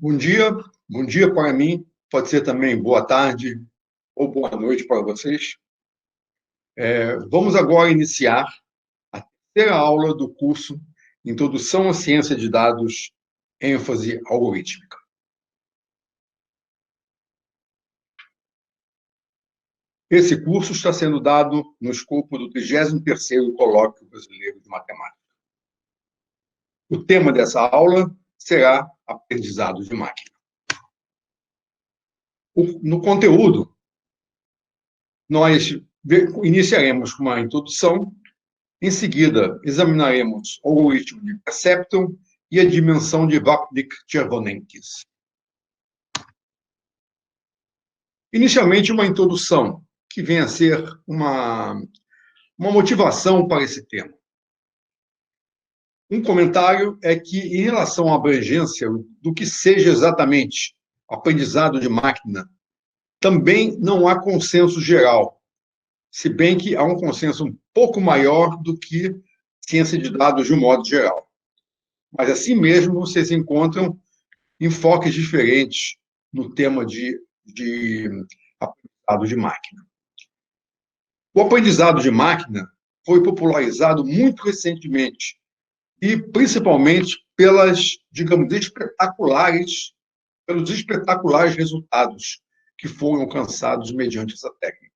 Bom dia para mim, pode ser também boa tarde ou boa noite para vocês. Vamos agora iniciar a terceira aula do curso Introdução à Ciência de Dados, ênfase algorítmica. Esse curso está sendo dado no escopo do 33º Colóquio Brasileiro de Matemática. O tema dessa aula será aprendizado de máquina. No conteúdo, nós iniciaremos com uma introdução. Em seguida, examinaremos o algoritmo de Perceptron e a dimensão de Vapnik-Chervonenkis. Inicialmente, uma introdução, que vem a ser uma motivação para esse tema. Um comentário é que, em relação à abrangência do que seja exatamente aprendizado de máquina, também não há consenso geral, se bem que há um consenso um pouco maior do que ciência de dados de um modo geral. Mas, assim mesmo, vocês encontram enfoques diferentes no tema de aprendizado de máquina. O aprendizado de máquina foi popularizado muito recentemente e, principalmente, pelos espetaculares resultados que foram alcançados mediante essa técnica.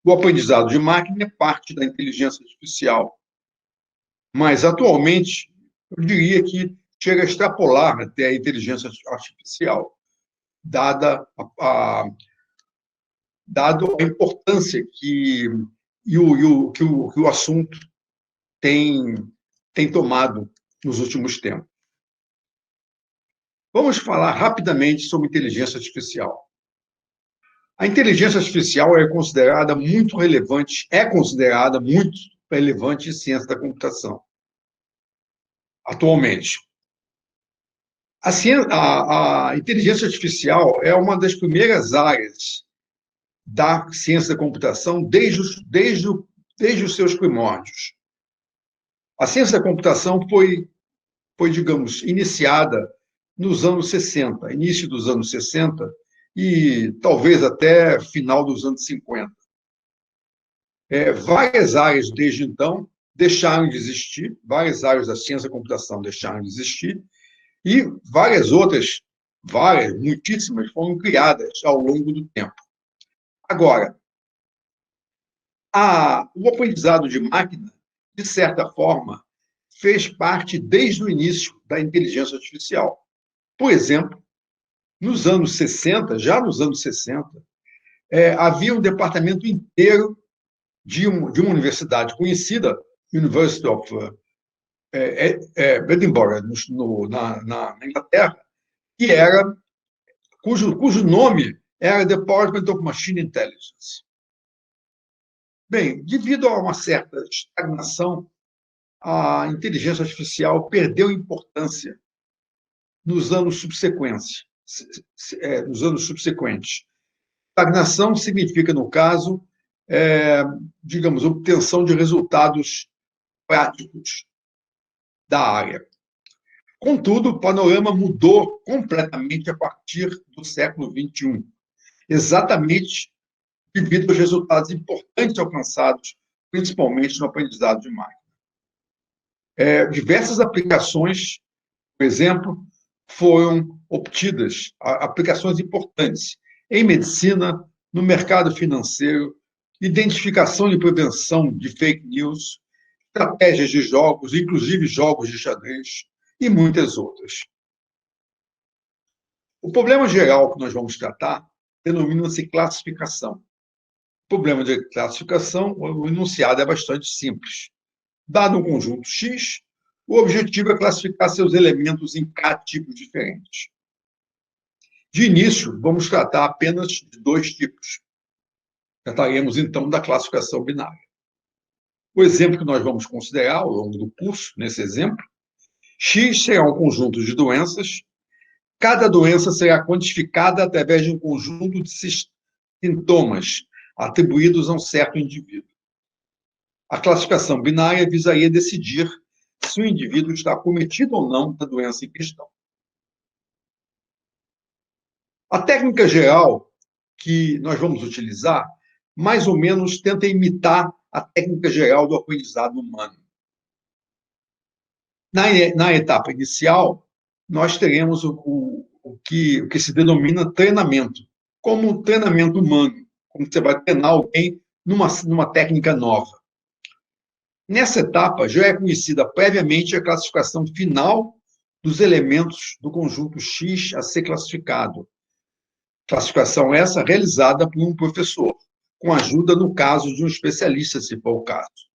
O aprendizado de máquina é parte da inteligência artificial, mas, atualmente, eu diria que chega a extrapolar até a inteligência artificial, dado a importância que o assunto tem tomado nos últimos tempos. Vamos falar rapidamente sobre inteligência artificial. A inteligência artificial é considerada muito relevante em ciência da computação, atualmente. A inteligência artificial é uma das primeiras áreas da ciência da computação desde os seus primórdios. A ciência da computação foi, digamos, iniciada nos anos 60, início dos anos 60 e talvez até final dos anos 50. Várias áreas, desde então, deixaram de existir, várias áreas da ciência da computação deixaram de existir, e muitíssimas, foram criadas ao longo do tempo. Agora, o aprendizado de máquina, de certa forma, fez parte desde o início da inteligência artificial. Por exemplo, já nos anos 60, havia um departamento inteiro de uma universidade conhecida, University of Edinburgh, na Inglaterra, cujo nome era Department of Machine Intelligence. Bem, devido a uma certa estagnação, a inteligência artificial perdeu importância nos anos subsequentes. Estagnação significa, no caso, digamos, obtenção de resultados práticos da área. Contudo, o panorama mudou completamente a partir do século XXI, exatamente devido aos resultados importantes alcançados, principalmente no aprendizado de máquina. Diversas aplicações, por exemplo, foram obtidas, aplicações importantes em medicina, no mercado financeiro, identificação e prevenção de fake news, estratégias de jogos, inclusive jogos de xadrez, e muitas outras. O problema geral que nós vamos tratar denomina-se classificação. O problema de classificação, o enunciado é bastante simples. Dado um conjunto X, o objetivo é classificar seus elementos em K tipos diferentes. De início, vamos tratar apenas de 2 tipos. Trataremos, então, da classificação binária. O exemplo que nós vamos considerar ao longo do curso, nesse exemplo, X será um conjunto de doenças. Cada doença será quantificada através de um conjunto de sintomas atribuídos a um certo indivíduo. A classificação binária visaria decidir se o indivíduo está acometido ou não da doença em questão. A técnica geral que nós vamos utilizar, mais ou menos, tenta imitar a técnica geral do aprendizado humano. Na etapa inicial, nós teremos o que se denomina treinamento, como um treinamento humano, como você vai treinar alguém numa técnica nova. Nessa etapa, já é conhecida previamente a classificação final dos elementos do conjunto X a ser classificado. Classificação essa realizada por um professor, com ajuda, no caso, de um especialista, se for o caso.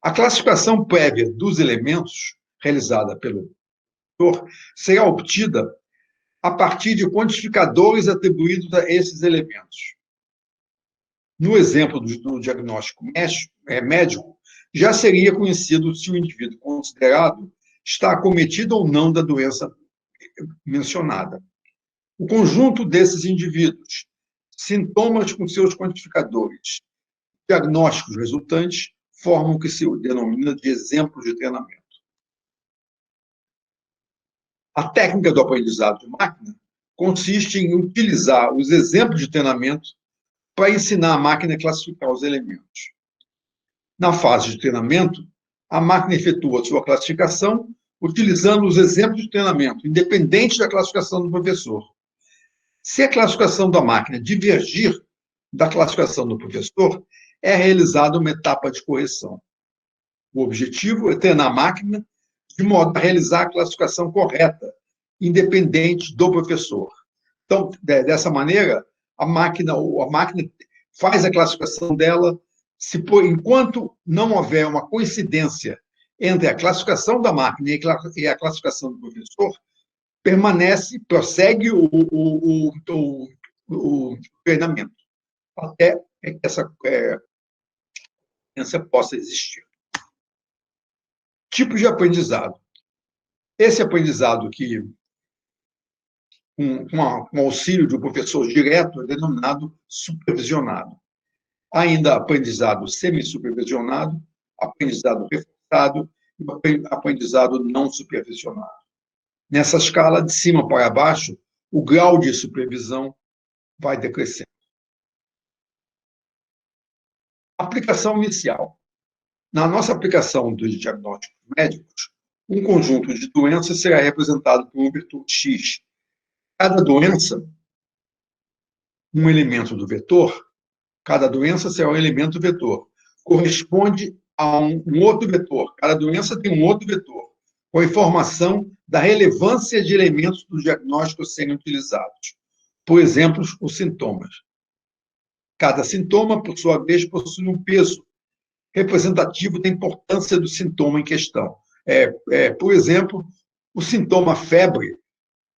A classificação prévia dos elementos, realizada pelo professor, será obtida a partir de quantificadores atribuídos a esses elementos. No exemplo do diagnóstico médico, já seria conhecido se o indivíduo considerado está acometido ou não da doença mencionada. O conjunto desses indivíduos, sintomas com seus quantificadores, diagnósticos resultantes, formam o que se denomina de exemplo de treinamento. A técnica do aprendizado de máquina consiste em utilizar os exemplos de treinamento para ensinar a máquina a classificar os elementos. Na fase de treinamento, a máquina efetua sua classificação utilizando os exemplos de treinamento, independente da classificação do professor. Se a classificação da máquina divergir da classificação do professor, é realizada uma etapa de correção. O objetivo é treinar a máquina de modo a realizar a classificação correta, independente do professor. Então, dessa maneira, a máquina faz a classificação dela, enquanto não houver uma coincidência entre a classificação da máquina e a classificação do professor, prossegue o treinamento, até que essa coincidência possa existir. Tipos de aprendizado. Esse aprendizado que, com auxílio de um professor direto, é denominado supervisionado. Ainda aprendizado semi-supervisionado, aprendizado reforçado e aprendizado não supervisionado. Nessa escala, de cima para baixo, o grau de supervisão vai decrescendo. Aplicação inicial. Na nossa aplicação dos diagnósticos médicos, um conjunto de doenças será representado por um vetor X. Cada doença, um elemento do vetor, cada doença será um elemento vetor. Corresponde a um outro vetor. Cada doença tem um outro vetor, com a informação da relevância de elementos do diagnóstico serem utilizados. Por exemplo, os sintomas. Cada sintoma, por sua vez, possui um peso representativo da importância do sintoma em questão. Por exemplo, o sintoma febre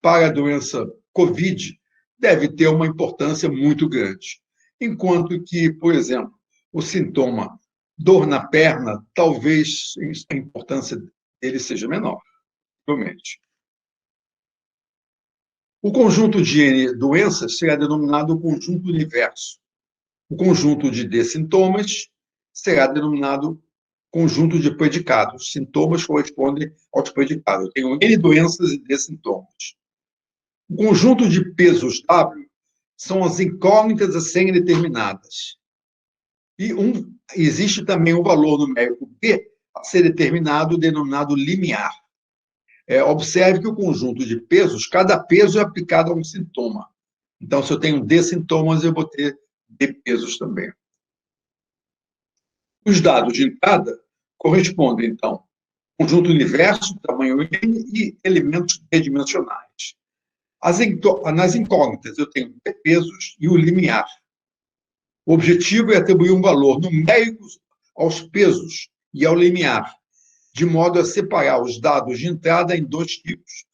para a doença COVID deve ter uma importância muito grande. Enquanto que, por exemplo, o sintoma dor na perna, talvez a importância dele seja menor, realmente. O conjunto de N doenças será denominado conjunto universo. O conjunto de D sintomas será denominado conjunto de predicados. Sintomas correspondem aos predicados. Eu tenho N doenças e D sintomas. O conjunto de pesos W são as incógnitas a serem determinadas. E existe também um valor numérico B a ser determinado, denominado limiar. Observe que o conjunto de pesos, cada peso é aplicado a um sintoma. Então, se eu tenho D sintomas, eu vou ter D pesos também. Os dados de entrada correspondem, então, conjunto universo, tamanho N e elementos D-dimensionais. Nas incógnitas, eu tenho D pesos e o limiar. O objetivo é atribuir um valor numérico aos pesos e ao limiar, de modo a separar os dados de entrada em dois tipos,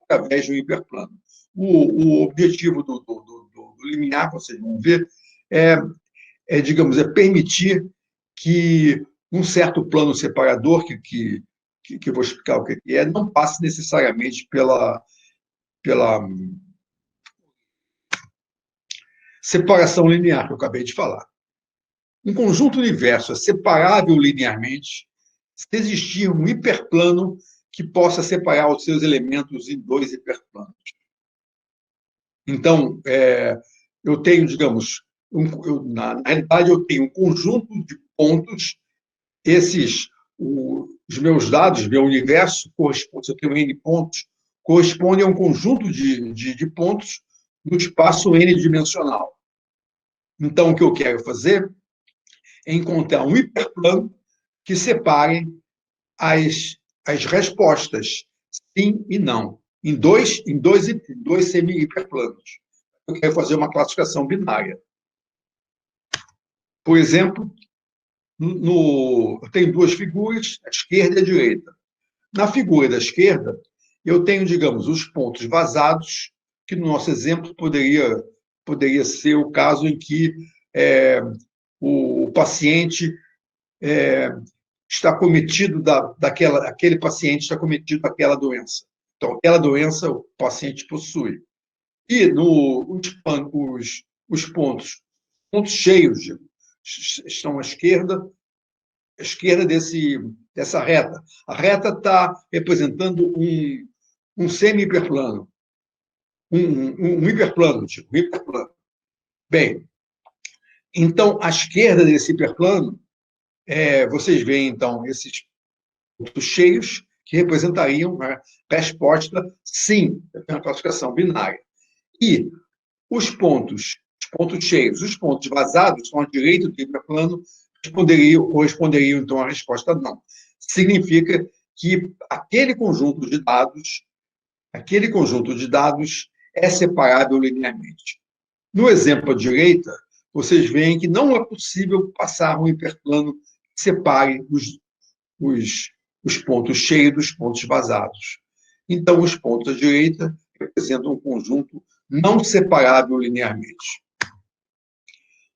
através de um hiperplano. O objetivo do limiar, vocês vão ver, digamos, permitir que um certo plano separador, que eu vou explicar o que é, não passe necessariamente pela separação linear que eu acabei de falar. Um conjunto universo é separável linearmente se existir um hiperplano que possa separar os seus elementos em dois hiperplanos. Então, eu tenho, digamos, na realidade, eu tenho um conjunto de pontos, os meus dados, meu universo, corresponde, se eu tenho N pontos, corresponde a um conjunto de pontos no espaço N-dimensional. Então, o que eu quero fazer é encontrar um hiperplano que separe as respostas sim e não, em dois semi-hiperplanos. Eu quero fazer uma classificação binária. Por exemplo, eu tenho duas figuras, a esquerda e a direita. Na figura da esquerda, eu tenho, digamos, os pontos vazados, que no nosso exemplo poderia ser o caso em que o paciente está cometido aquele paciente está cometido daquela doença. Então, aquela doença o paciente possui. E os pontos cheios estão à esquerda dessa reta. A reta está representando um semi-hiperplano, um hiperplano, tipo, um hiperplano. Bem, então, à esquerda desse hiperplano, vocês veem, então, esses pontos cheios que representariam a resposta sim, na classificação binária. E os pontos cheios, os pontos vazados, estão à direita do hiperplano, corresponderiam, então, à resposta não. Significa que aquele conjunto de dados é separável linearmente. No exemplo à direita, vocês veem que não é possível passar um hiperplano que separe os pontos cheios dos pontos vazados. Então, os pontos à direita representam um conjunto não separável linearmente.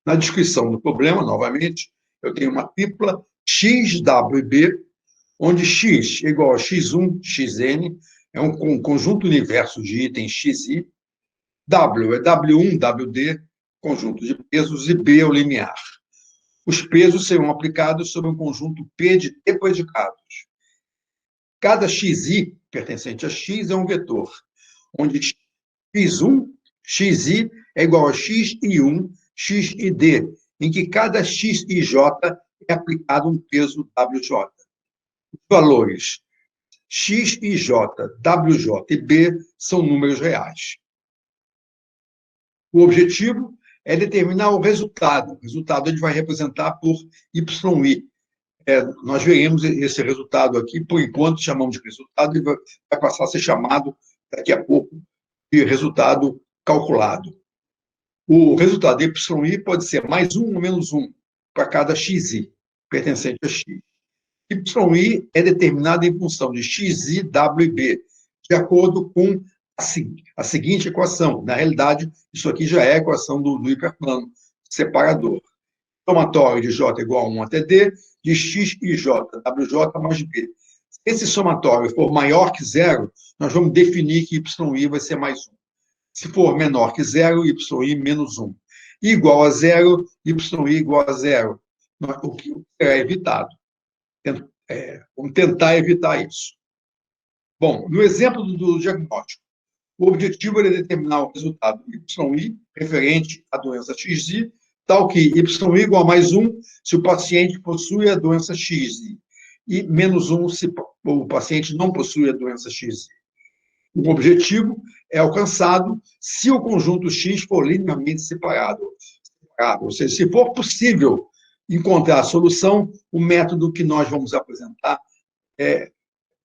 Na descrição do problema, novamente, eu tenho uma tripla x, w e b, onde x é igual a x1, xn, é um conjunto universo de itens xi, w é w1, wd, conjunto de pesos, e b é o limiar. Os pesos serão aplicados sobre um conjunto P de T predicados. Cada xi pertencente a x é um vetor, onde x1, xi é igual a xi1, xid, em que cada xij é aplicado um peso wj. Os valores xij, wj e b são números reais. O objetivo é determinar o resultado. O resultado a gente vai representar por yi. Nós veremos esse resultado aqui, por enquanto chamamos de resultado, e vai passar a ser chamado daqui a pouco de resultado calculado. O resultado y pode ser mais 1 ou menos 1 para cada xi, pertencente a x. Y é determinado em função de xi, w e b, de acordo com a seguinte equação. Na realidade, isso aqui já é a equação do hiperplano separador. Somatório de j igual a 1 até d, de x e j, wj mais b. Se esse somatório for maior que zero, nós vamos definir que y vai ser mais 1. Se for menor que zero, y menos 1. Igual a zero, y igual a zero. O que será evitado. Vamos tentar evitar isso. Bom, no exemplo do diagnóstico, o objetivo é determinar o resultado YI referente à doença XI, tal que YI igual a mais 1 se o paciente possui a doença XI e menos 1 se o paciente não possui a doença XI. O objetivo é alcançado se o conjunto X for linearmente separado. Ou seja, se for possível encontrar a solução, o método que nós vamos apresentar,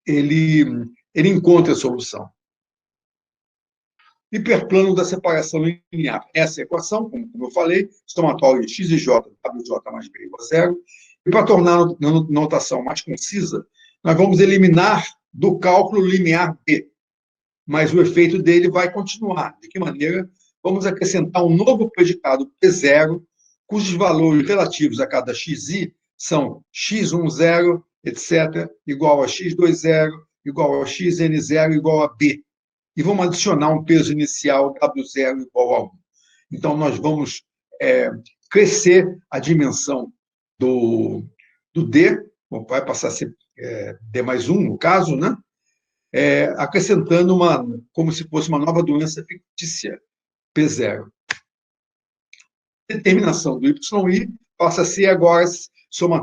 ele encontra a solução. Hiperplano da separação linear. Essa é a equação, como eu falei, somatório de x e j, wj mais b igual a zero. E para tornar a notação mais concisa, nós vamos eliminar do cálculo limiar b, mas o efeito dele vai continuar. De que maneira? Vamos acrescentar um novo predicado P0, cujos valores relativos a cada xi são x10, etc., igual a x20, igual a xn0, igual a b. E vamos adicionar um peso inicial W0 igual a 1. Então, nós vamos crescer a dimensão do D, vai passar a ser D mais 1, no caso, né? Acrescentando como se fosse uma nova doença fictícia, P0. Determinação do YI passa a ser agora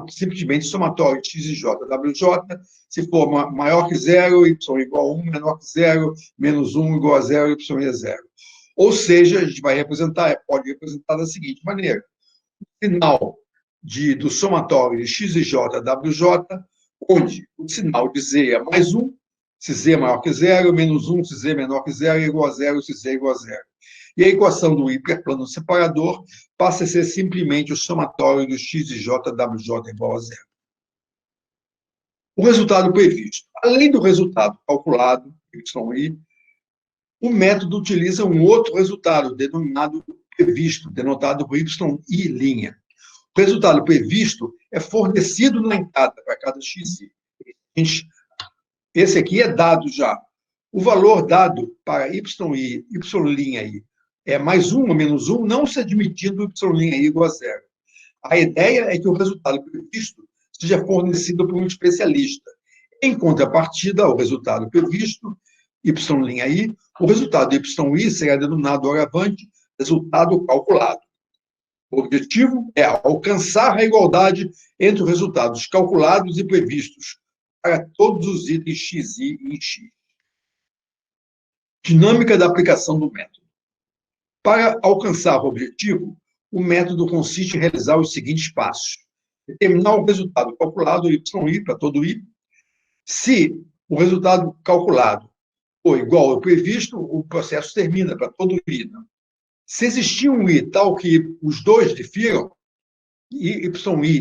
simplesmente somatório de x e j, wj, se for maior que zero, y igual a 1, menor que zero, menos 1 igual a zero, y é zero. Ou seja, a gente vai representar, pode representar da seguinte maneira: o sinal do somatório de x e j, wj, onde o sinal de z é mais 1, se z é maior que zero, menos 1, se z é menor que zero, é igual a zero, se z é igual a zero. E a equação do hiperplano separador passa a ser simplesmente o somatório dos x e j, wj igual a zero. O resultado previsto. Além do resultado calculado, y, o método utiliza um outro resultado, denominado previsto, denotado por yi'. O resultado previsto é fornecido na entrada para cada xi. Esse aqui é dado já. O valor dado para yi, y' é mais 1 ou menos 1, não se admitindo y' igual a zero. A ideia é que o resultado previsto seja fornecido por um especialista. Em contrapartida ao resultado previsto, y', o resultado y será denominado doravante resultado calculado. O objetivo é alcançar a igualdade entre os resultados calculados e previstos para todos os itens xi e x. Dinâmica da aplicação do método. Para alcançar o objetivo, o método consiste em realizar os seguintes passos: determinar o resultado calculado, y para todo i. Se o resultado calculado for igual ao previsto, o processo termina para todo i. Né? Se existir um i tal que os dois difiram, y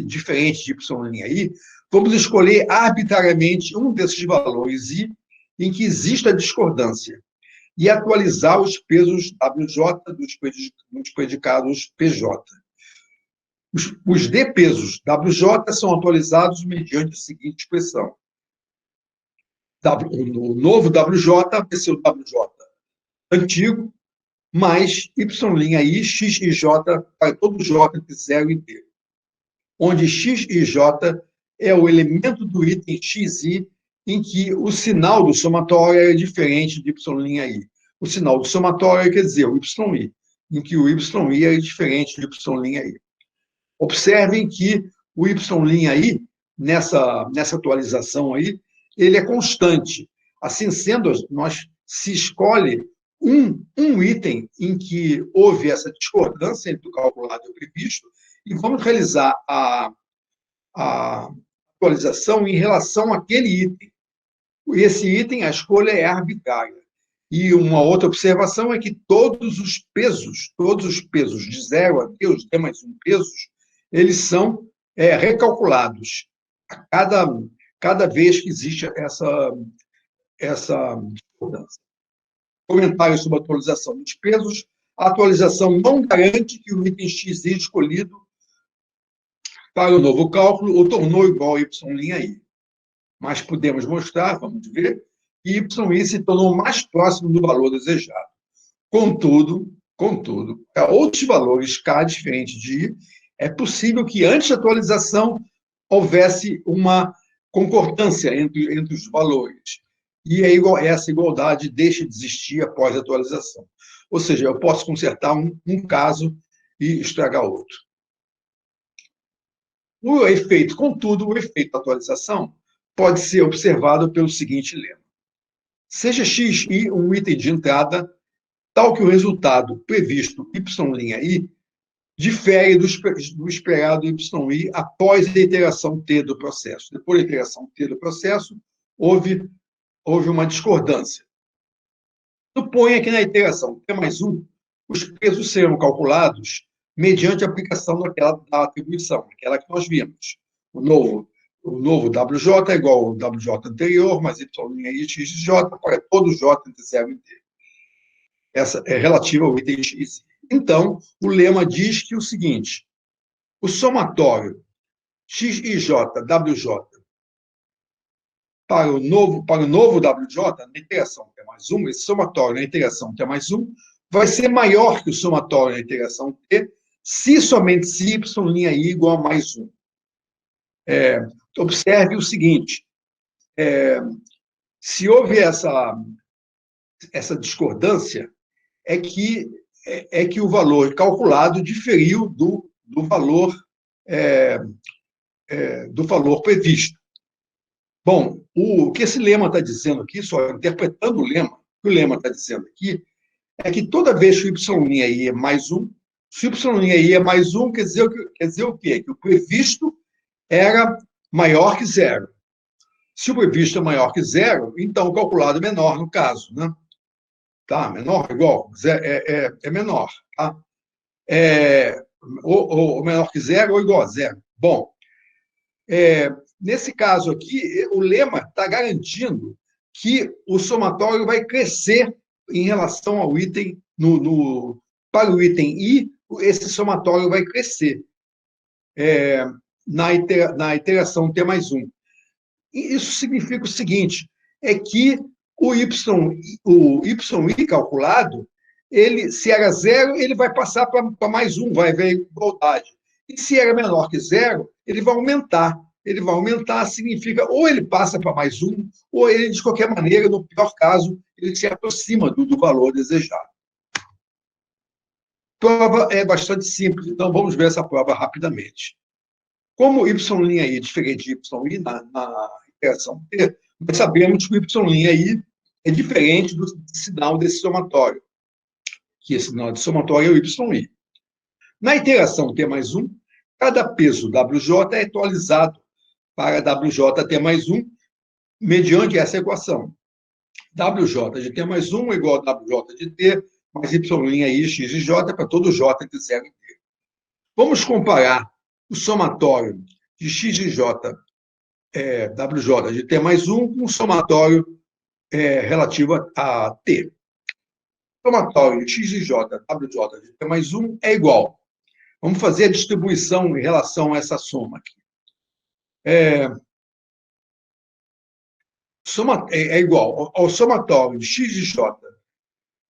diferente de y', vamos escolher arbitrariamente um desses valores i em que exista discordância e atualizar os pesos WJ dos predicados PJ. Os D pesos WJ são atualizados mediante a seguinte expressão. O novo WJ vai ser o WJ antigo, mais y', x e j para todo j entre 0 e d, onde x e j é o elemento do item xi em que o sinal do somatório é diferente de y'. O sinal do somatório quer dizer o y', em que o y' é diferente de y'. Observem que o y', nessa atualização aí, ele é constante. Assim sendo, se escolhe um item em que houve essa discordância entre o calculado e o previsto, e vamos realizar a atualização em relação àquele item. Esse item, a escolha é arbitrária. E uma outra observação é que todos os pesos de 0 a d, os d mais 1 pesos, eles são recalculados a cada vez que existe essa discordância. Comentário sobre a atualização dos pesos. A atualização não garante que o item xi escolhido para o novo cálculo o tornou igual a y'. Mas podemos mostrar, vamos ver, que y' se tornou mais próximo do valor desejado. Contudo, para outros valores k diferente de i, é possível que antes da atualização houvesse uma concordância entre os valores. E essa igualdade deixa de existir após a atualização. Ou seja, eu posso consertar um caso e estragar outro. Contudo, o efeito da atualização pode ser observado pelo seguinte lema. Seja xi um item de entrada, tal que o resultado previsto y', difere do esperado y' após a iteração t do processo. Depois da iteração t do processo, houve uma discordância. Suponha que na iteração t mais 1, os pesos serão calculados mediante a aplicação da atribuição, aquela que nós vimos. O novo WJ é igual ao WJ anterior, mais y' x de j para todo j entre 0 e d. Essa é relativa ao item x. Então, o lema diz que o seguinte: o somatório x e j, wj, para o novo WJ, na interação T mais 1, esse somatório na interação T mais 1 vai ser maior que o somatório na interação T, se somente se y' igual a mais 1. Observe o seguinte, se houve essa discordância, é que é que o valor calculado diferiu do valor previsto. Bom, o que esse lema está dizendo aqui, só interpretando o lema, o que o lema está dizendo aqui, é que toda vez que o y' é mais 1, se o y' é mais 1, quer dizer o quê? Que o previsto era maior que zero. Se o previsto é maior que zero, então o calculado é menor, no caso, né? Tá? Menor, igual, é menor, tá? Ou menor que zero ou igual a zero. Bom, nesse caso aqui, o lema está garantindo que o somatório vai crescer em relação ao item, para o item I, esse somatório vai crescer na iteração T mais 1. E isso significa o seguinte, é que o YI calculado, se era zero, ele vai passar para mais 1, vai haver igualdade. E se era menor que zero, ele vai aumentar. Ele vai aumentar significa ou ele passa para mais 1, ou ele, de qualquer maneira, no pior caso, ele se aproxima do valor desejado. A prova é bastante simples, então vamos ver essa prova rapidamente. Como y' é diferente de y' na interação T, nós sabemos que o y' é diferente do sinal desse somatório, que esse sinal de somatório é o y'. Na iteração T mais 1, cada peso WJ é atualizado para WJ T mais 1, mediante essa equação. WJ de T mais 1 é igual a WJ de T, mais y' x de J para todo J entre 0 e T. Vamos comparar o somatório de x de J, WJ de T mais 1, com o somatório relativo a T. O somatório de x de J, WJ de T mais 1 é igual. Vamos fazer a distribuição em relação a essa soma aqui. É igual ao somatório de x de J,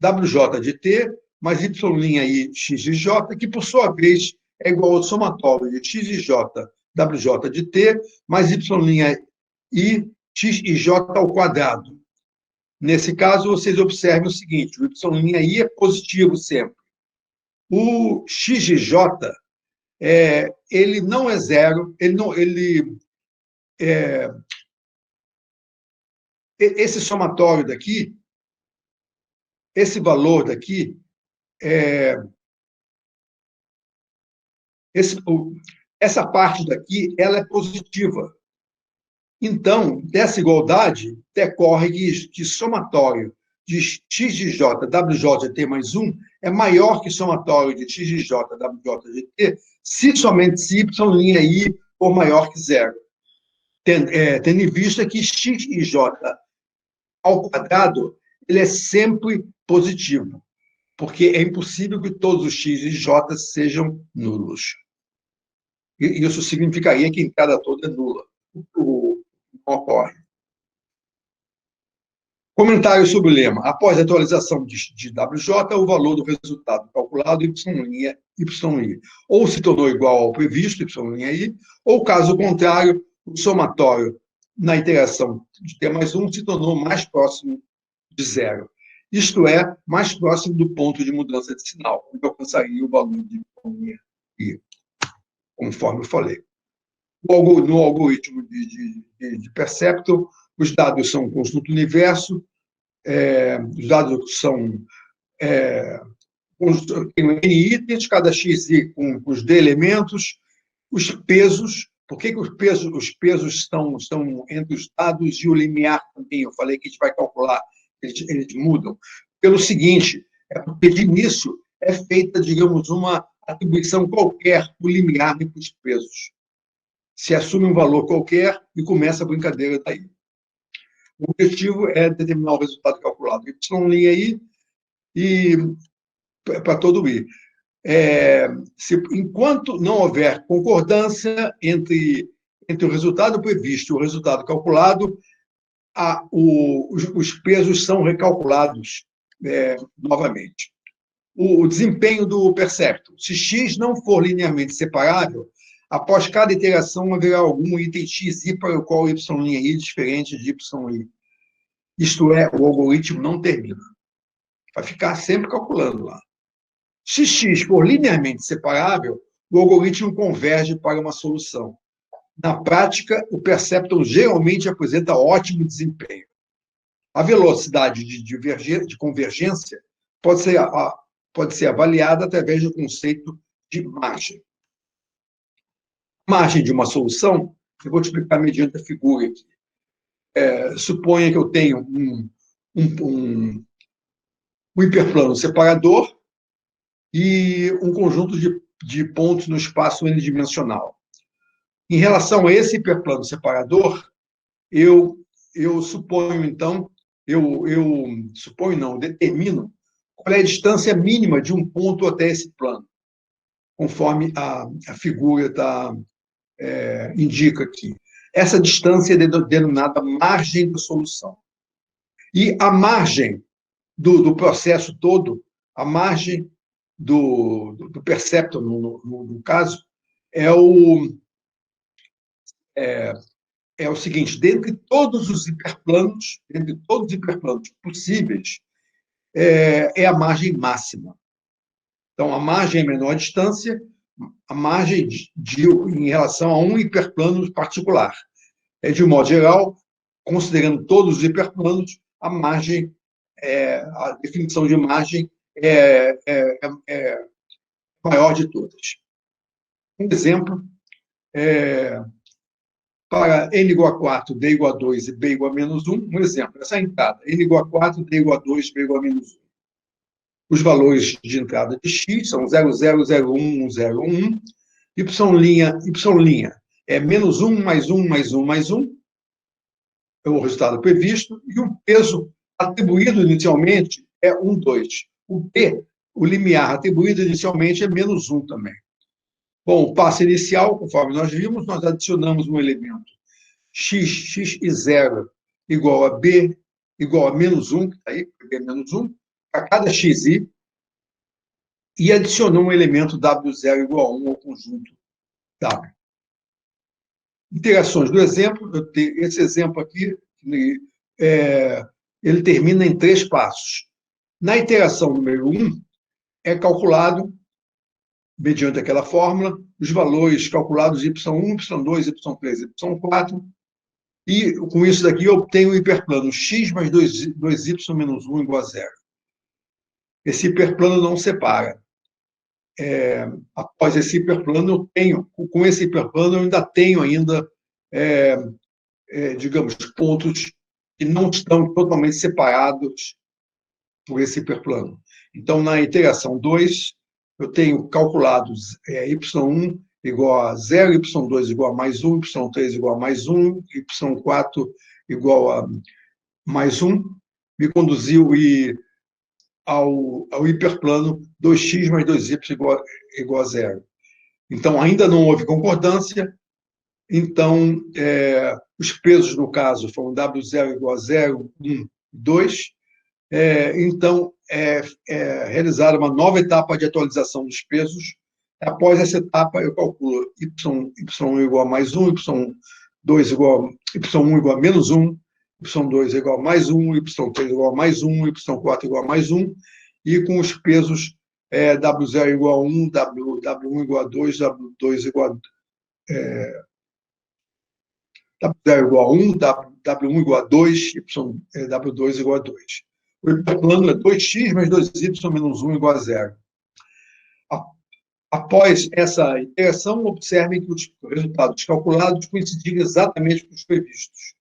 WJ de T, mais y' x de J, que, por sua vez, é igual ao somatório de x de J, WJ de T, mais y' x e J ao quadrado. Nesse caso, vocês observem o seguinte, o y' é positivo sempre. O x de J, ele não é zero, esse somatório daqui, esse valor daqui, essa parte daqui, ela é positiva. Então, dessa igualdade, decorre que somatório de x de j, WJ T mais 1, é maior que somatório de x de j, WJ de T, se somente se y' for maior que zero. Tendo em vista que x e j ao quadrado, ele é sempre positivo, porque é impossível que todos os x e j sejam nulos. E isso significaria que a entrada toda é nula. Não ocorre. Comentário sobre o lema. Após a atualização de WJ, o valor do resultado calculado YI ou se tornou igual ao previsto, YI, ou, caso contrário, o somatório na interação de T mais 1 se tornou mais próximo de zero. Isto é, mais próximo do ponto de mudança de sinal, onde alcançaria o valor de YI, conforme eu falei. No algoritmo de Perceptron, os dados são um conjunto universo, os dados são tem N itens, cada XI com os D elementos, os pesos, por que os pesos estão entre os dados e o limiar também? Eu falei que a gente vai calcular, eles mudam. Pelo seguinte, porque de início é feita, digamos, uma atribuição qualquer do limiar entre os pesos. Se assume um valor qualquer e começa a brincadeira daí. O objetivo é determinar o resultado calculado. Y' e para todo I. Enquanto não houver concordância entre o resultado previsto e o resultado calculado, os pesos são recalculados novamente. O desempenho do Perceptron. Se x não for linearmente separável, após cada iteração haverá algum item xi para o qual y' é diferente de y'. Isto é, o algoritmo não termina. Vai ficar sempre calculando lá. Se x for linearmente separável, o algoritmo converge para uma solução. Na prática, o perceptron geralmente apresenta ótimo desempenho. A velocidade de convergência pode ser avaliada através do conceito de margem. Margem de uma solução, eu vou te explicar mediante a figura aqui. Suponha que eu tenho um hiperplano separador e um conjunto de pontos no espaço n-dimensional. Em relação a esse hiperplano separador, eu suponho, então, determino qual é a distância mínima de um ponto até esse plano, conforme a figura indica aqui. Essa distância é denominada margem da solução. E a margem do processo todo, a margem do perceptron, no caso, é o seguinte: dentre todos os hiperplanos possíveis, é a margem máxima. Então, a margem é a menor distância, a margem em relação a um hiperplano particular. De modo geral, considerando todos os hiperplanos, a definição de margem é a maior de todas. Um exemplo, para n igual a 4, d igual a 2 e b igual a menos 1, um exemplo, essa entrada, n igual a 4, d igual a 2, b igual a menos 1. Os valores de entrada de x são 0, 0, 0, 1, 0, 1. Y' é menos 1, mais 1, mais 1, mais 1. É o resultado previsto. E o peso atribuído inicialmente é 1, 2. O b, o limiar atribuído inicialmente, é menos 1 também. Bom, o passo inicial, conforme nós vimos, nós adicionamos um elemento x e 0 igual a b igual a menos 1, que está aí, b é menos 1, para cada xi, e adicionou um elemento w0 igual a 1 ao conjunto w. Interações do exemplo, esse exemplo aqui, ele termina em 3 passos. Na iteração número 1, é calculado, mediante aquela fórmula, os valores calculados y1, y2, y3, y4, e com isso daqui eu obtenho o hiperplano x mais 2y menos 1 igual a 0. Esse hiperplano não separa. Após esse hiperplano, com esse hiperplano, eu ainda tenho digamos, pontos que não estão totalmente separados por esse hiperplano. Então, na iteração 2, eu tenho calculados y1 igual a 0, y2 igual a mais 1, y3 igual a mais 1, y4 igual a mais 1, me conduziu ao hiperplano 2x mais 2y igual a 0. Então, ainda não houve concordância. Então, os pesos, no caso, foram W0 igual a 0, 1, 2. Então, realizada uma nova etapa de atualização dos pesos. Após essa etapa, eu calculo y1 igual a mais 1, y1 igual a menos 1, y2 igual a mais 1, y3 igual a mais 1, y4 igual a mais 1, e com os pesos W0 igual a 1, W1 igual a 2, W2 igual a... W0 igual a 1, W1 igual a 2, W2 igual a 2. O hiperplano é 2x mais 2y menos 1 igual a 0. Após essa iteração, observem que os resultados calculados coincidiram exatamente com os previstos.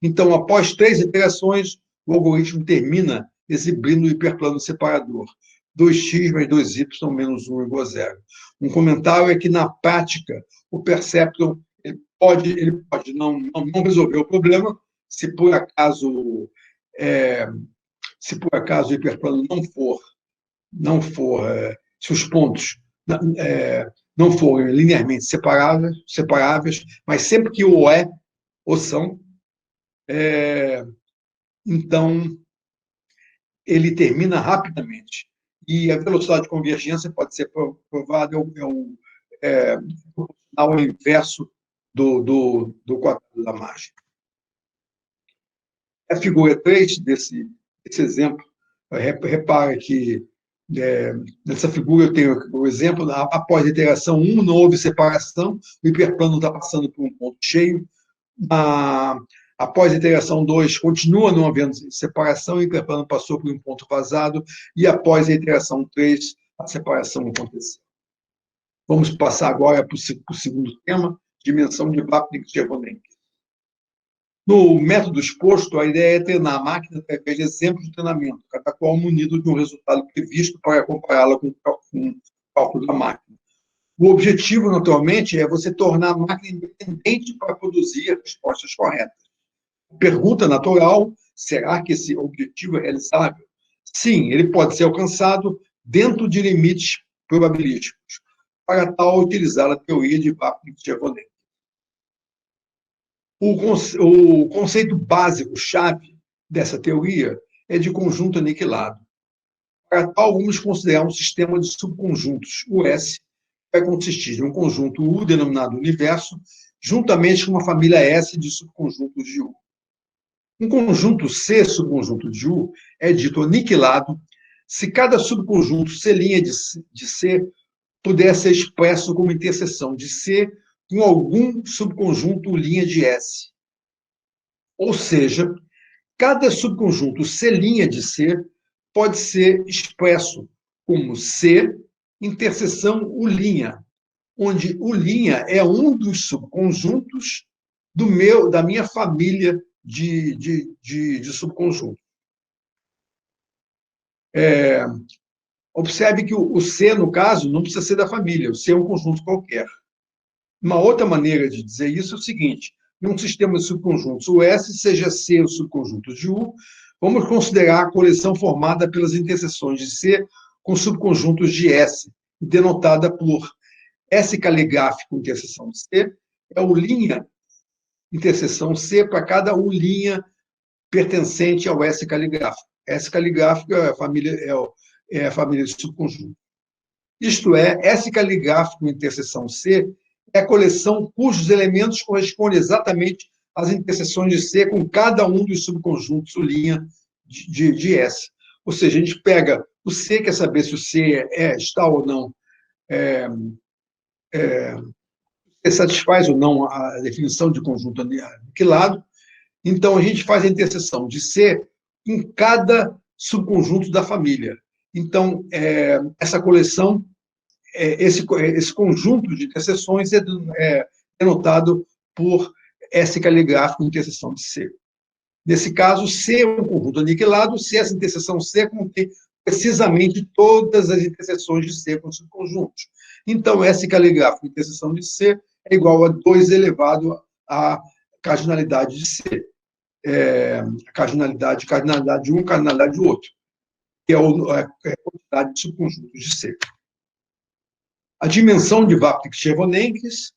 Então, após 3 iterações, o algoritmo termina exibindo o hiperplano separador, 2x mais 2y menos 1 igual a 0. Um comentário é que, na prática, o perceptron ele pode não resolver o problema se por acaso o hiperplano se os pontos não forem linearmente separáveis, mas sempre que o são, então ele termina rapidamente. E a velocidade de convergência pode ser provada ao inverso do quadrado da margem. A figura 3 desse exemplo, repara que Nessa figura eu tenho o exemplo, após a iteração 1 não houve separação, o hiperplano está passando por um ponto cheio. Após a iteração 2, continua não havendo separação, o hiperplano passou por um ponto vazado, e após a iteração 3, a separação aconteceu. Vamos passar agora para o segundo tema, dimensão de Vapnik-Chevonen. No método exposto, a ideia é treinar a máquina através de exemplos de treinamento, cada qual munido de um resultado previsto para compará-la com o cálculo da máquina. O objetivo, naturalmente, é você tornar a máquina independente para produzir respostas corretas. Pergunta natural: será que esse objetivo é realizável? Sim, ele pode ser alcançado dentro de limites probabilísticos. Para tal, utilizar a teoria de Vapnik-Chevonen. O conceito básico-chave dessa teoria é de conjunto aniquilado. Para tal, vamos considerar um sistema de subconjuntos, o S, que vai consistir de um conjunto U denominado universo, juntamente com uma família S de subconjuntos de U. Um conjunto C, subconjunto de U, é dito aniquilado se cada subconjunto C' de C puder ser expresso como interseção de C com algum subconjunto linha de S. Ou seja, cada subconjunto C' de C pode ser expresso como C interseção U', onde U' é um dos subconjuntos da minha família de subconjuntos. Observe que o C, no caso, não precisa ser da família, o C é um conjunto qualquer. Uma outra maneira de dizer isso é o seguinte: em um sistema de subconjuntos, o S seja C o subconjunto de U, vamos considerar a coleção formada pelas interseções de C com subconjuntos de S, denotada por S caligráfico interseção de C, é U' interseção C para cada U' pertencente ao S caligráfico. S caligráfico é a família de subconjuntos. Isto é, S caligráfico interseção C é a coleção cujos elementos correspondem exatamente às interseções de C com cada um dos subconjuntos U' de S. Ou seja, a gente pega o C, quer saber se o C está ou não, satisfaz ou não a definição de conjunto aniquilado. Então, a gente faz a interseção de C em cada subconjunto da família. Então, essa coleção, esse conjunto de interseções é denotado por S caligráfico interseção de C. Nesse caso, C é um conjunto aniquilado se essa interseção C contém precisamente todas as interseções de C com subconjuntos. Então, S caligráfico interseção de C é igual a 2 elevado à cardinalidade de C. Cardinalidade de um, cardinalidade do outro, que é a quantidade de subconjuntos de C. A dimensão de Vapnik-Chevonenkis,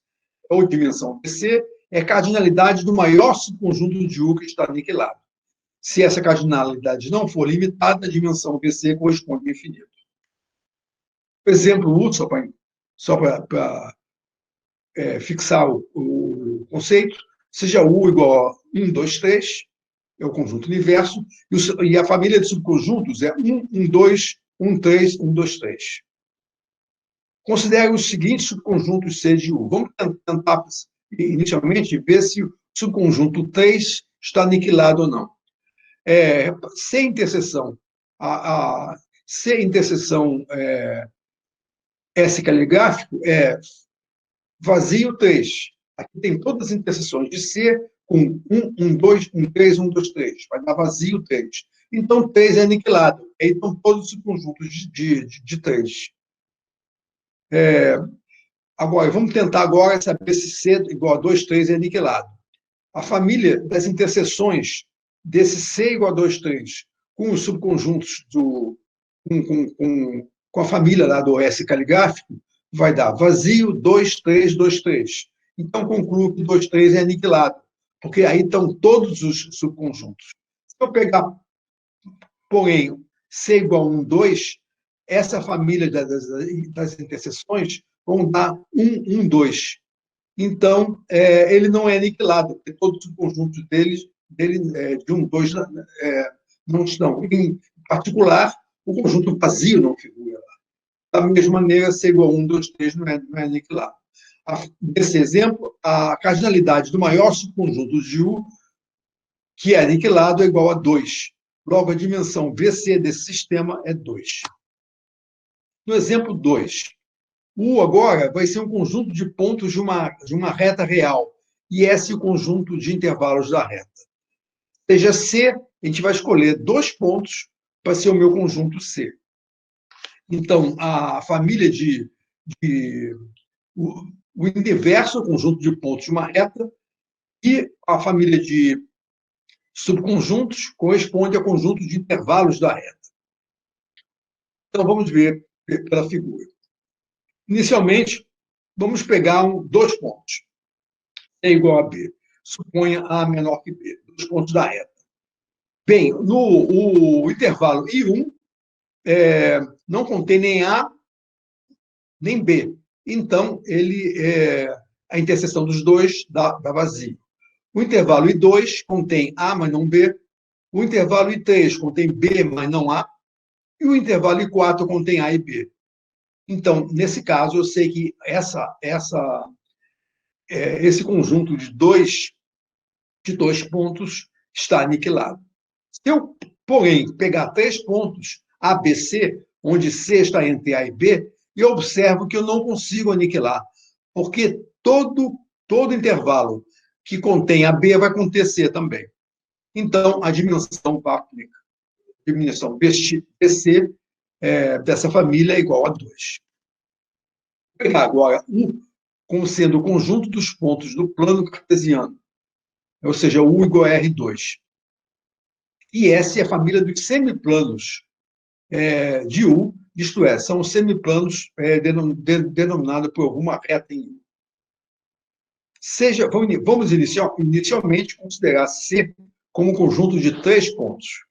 ou dimensão de C, é a cardinalidade do maior subconjunto de U que está aniquilado. Se essa cardinalidade não for limitada, a dimensão VC corresponde ao infinito. Por exemplo, U, só para fixar o conceito, seja U igual a 1, 2, 3, é o conjunto universo, e a família de subconjuntos é 1, 1, 2, 1, 3, 1, 2, 3. Considere os seguintes subconjuntos C de U. Vamos tentar, inicialmente, ver se o subconjunto 3 está aniquilado ou não. C interseção, C interseção S caligráfico é vazio 3. Aqui tem todas as interseções de C com 1, 1, 2, 1, 3, 1, 2, 3. Vai dar vazio 3. Então, 3 é aniquilado. Então, todos os subconjuntos de 3. Agora, vamos tentar agora saber se C igual a 2, 3 é aniquilado. A família das interseções desse C igual a 2, 3 com os subconjuntos com a família lá do S caligráfico vai dar vazio 2, 3, 2, 3. Então, concluo que 2, 3 é aniquilado, porque aí estão todos os subconjuntos. Se eu pegar, porém, C igual a 1, 2, essa família das interseções vão dar 1, 1, 2. Então, ele não é aniquilado, porque todos os subconjuntos dele de 1, 2 não estão. Em particular, o conjunto vazio não figura. Da mesma maneira, C igual a 1, 2, 3 não é aniquilado. Nesse exemplo, a cardinalidade do maior subconjunto de U, que é aniquilado, é igual a 2. Logo, a dimensão VC desse sistema é 2. No exemplo 2, U agora vai ser um conjunto de pontos de uma reta real, e S o conjunto de intervalos da reta. Seja C, a gente vai escolher 2 pontos para ser o meu conjunto C. Então, a família o universo é o conjunto de pontos de uma reta, e a família de subconjuntos corresponde ao conjunto de intervalos da reta. Então, vamos ver pela figura. Inicialmente, vamos pegar 2 pontos. É igual a B. Suponha A menor que B. 2 pontos da reta. Bem, o intervalo I1 não contém nem A nem B. Então, a interseção dos dois dá vazio. O intervalo I2 contém A, mas não B. O intervalo I3 contém B, mas não A. E o intervalo I4 contém A e B. Então, nesse caso, eu sei que esse conjunto de dois pontos está aniquilado. Se eu, porém, pegar 3 pontos, A, B, C, onde C está entre A e B, eu observo que eu não consigo aniquilar, porque todo intervalo que contém A, B vai conter C também. Então, a dimensão básica, a dimensão BC dessa família é igual a 2. Vou pegar agora U como sendo o conjunto dos pontos do plano cartesiano, ou seja, U igual a R2. E S é a família dos semiplanos de U, isto é, são os semiplanos denominados por alguma reta em U. Vamos inicialmente considerar C como um conjunto de 3 pontos,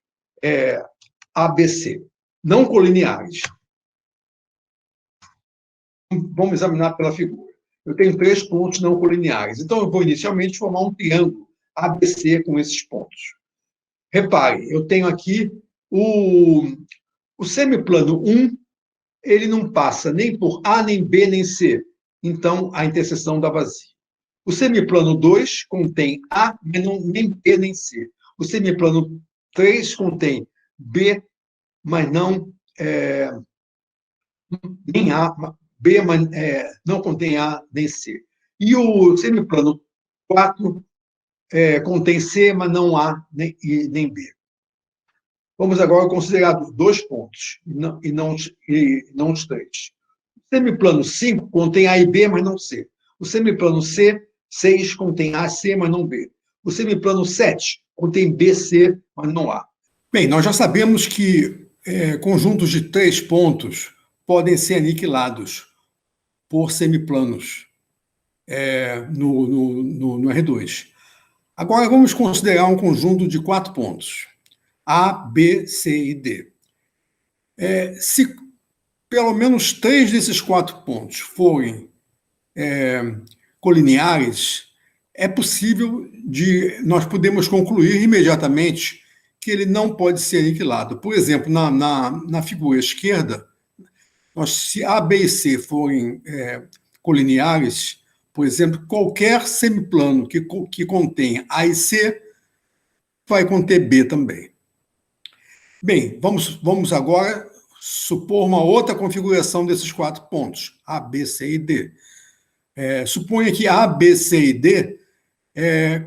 ABC, não colineares. Vamos examinar pela figura. Eu tenho 3 pontos não colineares, então eu vou inicialmente formar um triângulo ABC com esses pontos. Repare, eu tenho aqui o semiplano 1, ele não passa nem por A, nem B, nem C. Então, a interseção dá vazio. O semiplano 2 contém A, mas nem B, nem C. O semiplano 3 contém B, mas não nem A, B, mas não contém A, nem C. E o semiplano 4 contém C, mas não A, nem B. Vamos agora considerar 2 pontos, e não os 3. O semiplano 5 contém A e B, mas não C. O semiplano 6 contém A, C, mas não B. O semiplano 7 contém B, C, mas não A. Bem, nós já sabemos que conjuntos de 3 pontos podem ser aniquilados por semiplanos no R2. Agora vamos considerar um conjunto de 4 pontos. A, B, C e D. Se pelo menos 3 desses 4 pontos forem colineares, é possível nós podemos concluir imediatamente que ele não pode ser aniquilado. Por exemplo, na figura esquerda, se A, B e C forem colineares, por exemplo, qualquer semiplano que contenha A e C vai conter B também. Bem, vamos agora supor uma outra configuração desses 4 pontos, A, B, C e D. Suponha que A, B, C e D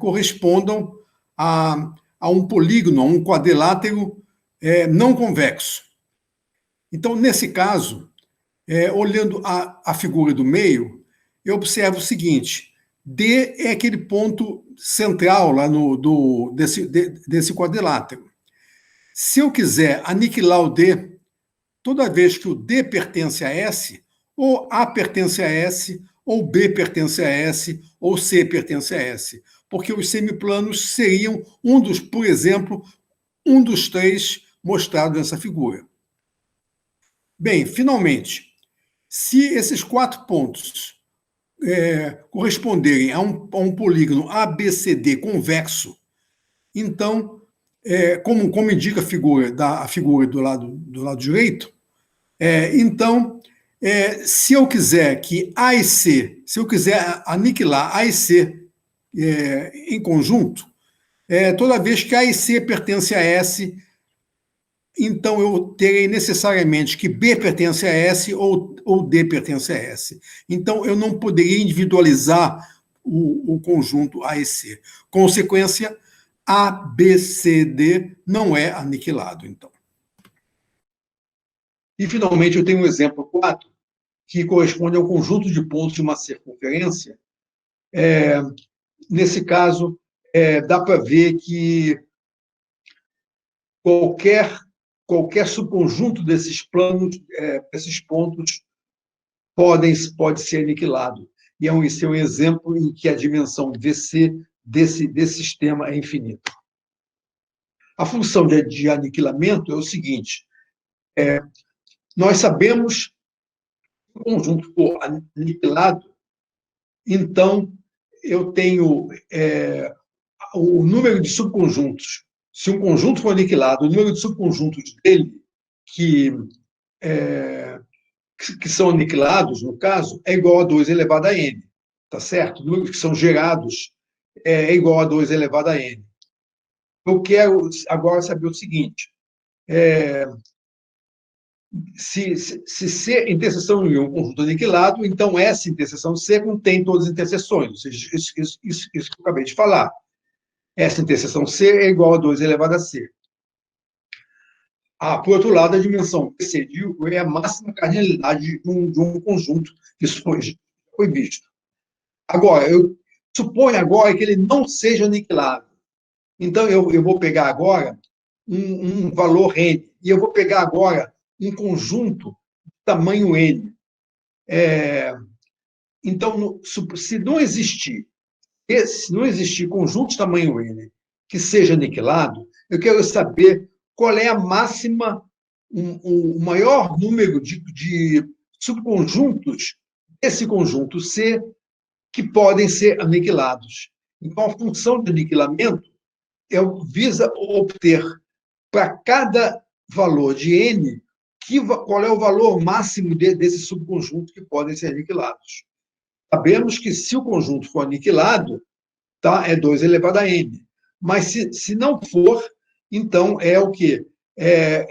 correspondam a um polígono, a um quadrilátero não convexo. Então, nesse caso, olhando a figura do meio, eu observo o seguinte: D é aquele ponto central lá desse quadrilátero. Se eu quiser aniquilar o D, toda vez que o D pertence a S, ou A pertence a S, ou B pertence a S, ou C pertence a S, porque os semiplanos seriam por exemplo, um dos 3 mostrados nessa figura. Bem, finalmente, se esses 4 pontos corresponderem a um polígono ABCD convexo, então, como indica a figura do lado direito, então Se eu quiser que A e C, se eu quiser aniquilar A e C em conjunto, toda vez que A e C pertence a S, então eu terei necessariamente que B pertence a S ou D pertence a S. Então eu não poderia individualizar o conjunto A e C. Consequência, A, B, C, D não é aniquilado, então. E, finalmente, eu tenho um exemplo 4, que corresponde ao conjunto de pontos de uma circunferência. Nesse caso, dá para ver que qualquer subconjunto desses planos, esses pontos, pode ser aniquilado. E esse é um exemplo em que a dimensão VC desse sistema é infinita. A função de aniquilamento é o seguinte: nós sabemos que o conjunto for aniquilado, então eu tenho o número de subconjuntos. Se um conjunto for aniquilado, o número de subconjuntos dele que são aniquilados, no caso, é igual a 2 elevado a n. Tá certo? Números que são gerados é igual a 2 elevado a n. Eu quero agora saber o seguinte: se C interseção em um conjunto aniquilado, então S interseção C contém todas as interseções. Ou seja, isso que eu acabei de falar. S interseção C é igual a 2 elevado a C. Por outro lado, a dimensão PC de U é a máxima cardinalidade de um conjunto. Isso foi visto. Agora, eu suponho agora que ele não seja aniquilado. Então, eu vou pegar agora um valor N, e eu vou pegar agora um conjunto de tamanho N. Então, se não existir conjunto de tamanho N que seja aniquilado, eu quero saber qual é a máxima, o maior número de subconjuntos desse conjunto C que podem ser aniquilados. Então, a função de aniquilamento visa obter, para cada valor de N, qual é o valor máximo desses subconjuntos que podem ser aniquilados. Sabemos que, se o conjunto for aniquilado, é 2 elevado a n. Mas, se não for, então é o quê? É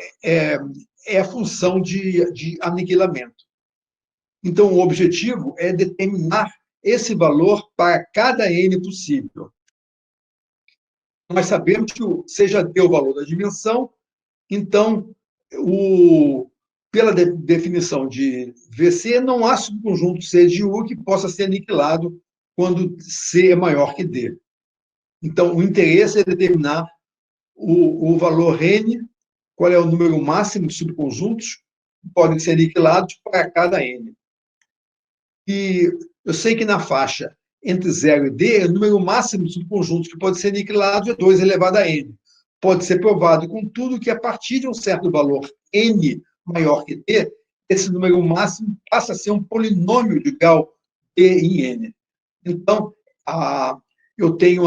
a função de aniquilamento. Então, o objetivo é determinar esse valor para cada n possível. Nós sabemos que seja D o valor da dimensão, então, pela definição de VC, não há subconjunto C de U que possa ser aniquilado quando C é maior que D. Então, o interesse é determinar o valor N, qual é o número máximo de subconjuntos que podem ser aniquilados para cada N. E eu sei que na faixa entre 0 e D, o número máximo de subconjuntos que pode ser aniquilado é 2 elevado a N. Pode ser provado, contudo, que a partir de um certo valor N maior que D, esse número máximo passa a ser um polinômio de grau D em N. Então, eu tenho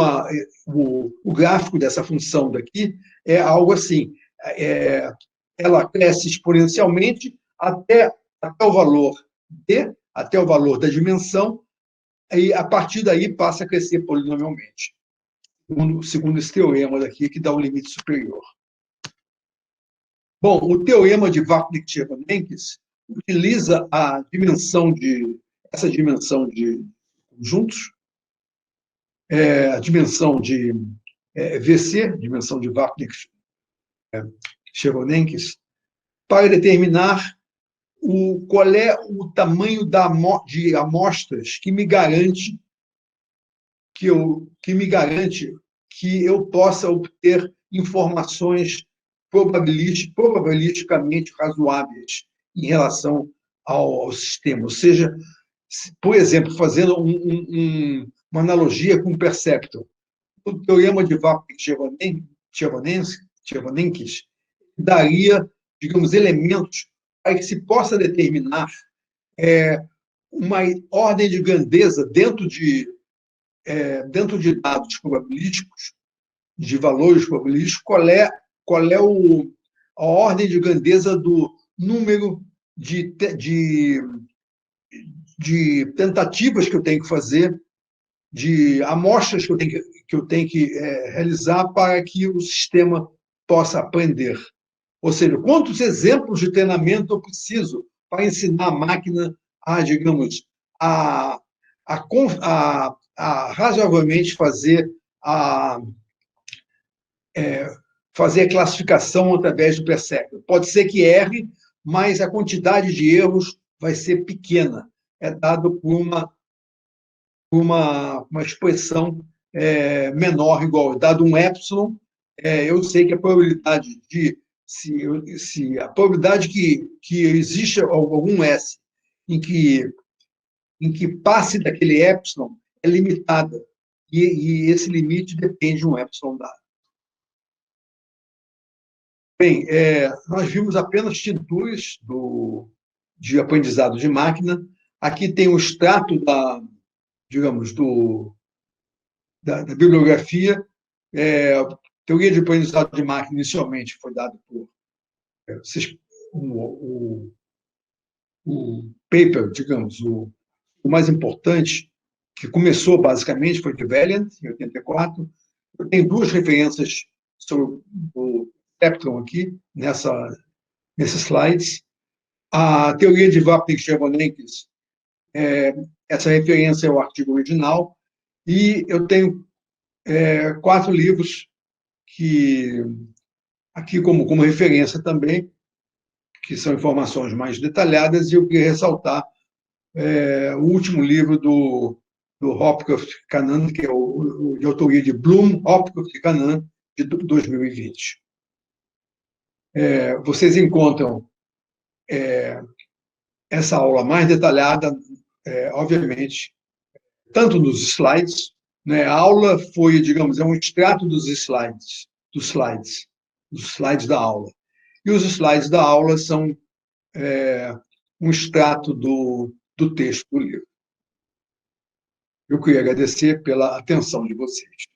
o gráfico dessa função daqui, é algo assim: ela cresce exponencialmente até o valor D, até o valor da dimensão, e a partir daí passa a crescer polinomialmente, segundo esse teorema daqui, que dá um limite superior. Bom, o teorema de Vapnik-Cherenkov utiliza essa dimensão de conjuntos, a dimensão de VC, dimensão de Vapnik-Cherenkov, para determinar qual é o tamanho de amostras que me garante que eu possa obter informações probabilisticamente razoáveis em relação ao sistema. Ou seja, por exemplo, fazendo uma analogia com o perceptor, o teorema de Vapnik-Cherenkov daria, digamos, elementos para que se possa determinar uma ordem de grandeza dentro de dados probabilísticos, de valores probabilísticos, qual é a ordem de grandeza do número de tentativas que eu tenho que fazer, de amostras que eu tenho que realizar para que o sistema possa aprender. Ou seja, quantos exemplos de treinamento eu preciso para ensinar a máquina a, digamos, a razoavelmente fazer a classificação através do perceptor. Pode ser que erre, mas a quantidade de erros vai ser pequena. É dado por uma expressão menor, igual. Dado um epsilon, eu sei que a probabilidade se a probabilidade que existe algum S em que passe daquele epsilon é limitada, e esse limite depende de um epsilon dado. Bem, nós vimos apenas tinturas de aprendizado de máquina. Aqui tem o extrato digamos, da bibliografia. Teoria de aprendizado de máquina, inicialmente, foi dado por o paper, digamos, o mais importante, que começou, basicamente, foi de Valiant, em 84. Eu tenho duas referências sobre o Spectrum aqui, nesses slides. A teoria de Vapnik-Chervonenkis, essa referência é o artigo original, e eu tenho 4 livros que, aqui como referência também, que são informações mais detalhadas, e eu queria ressaltar o último livro do Hopcroft-Cannan, que é de autoria de Bloom, Hopcroft e Cannan, de 2020. Vocês encontram essa aula mais detalhada, obviamente, tanto nos slides, né? A aula foi, digamos, um extrato dos slides da aula. E os slides da aula são um extrato do texto do livro. Eu queria agradecer pela atenção de vocês.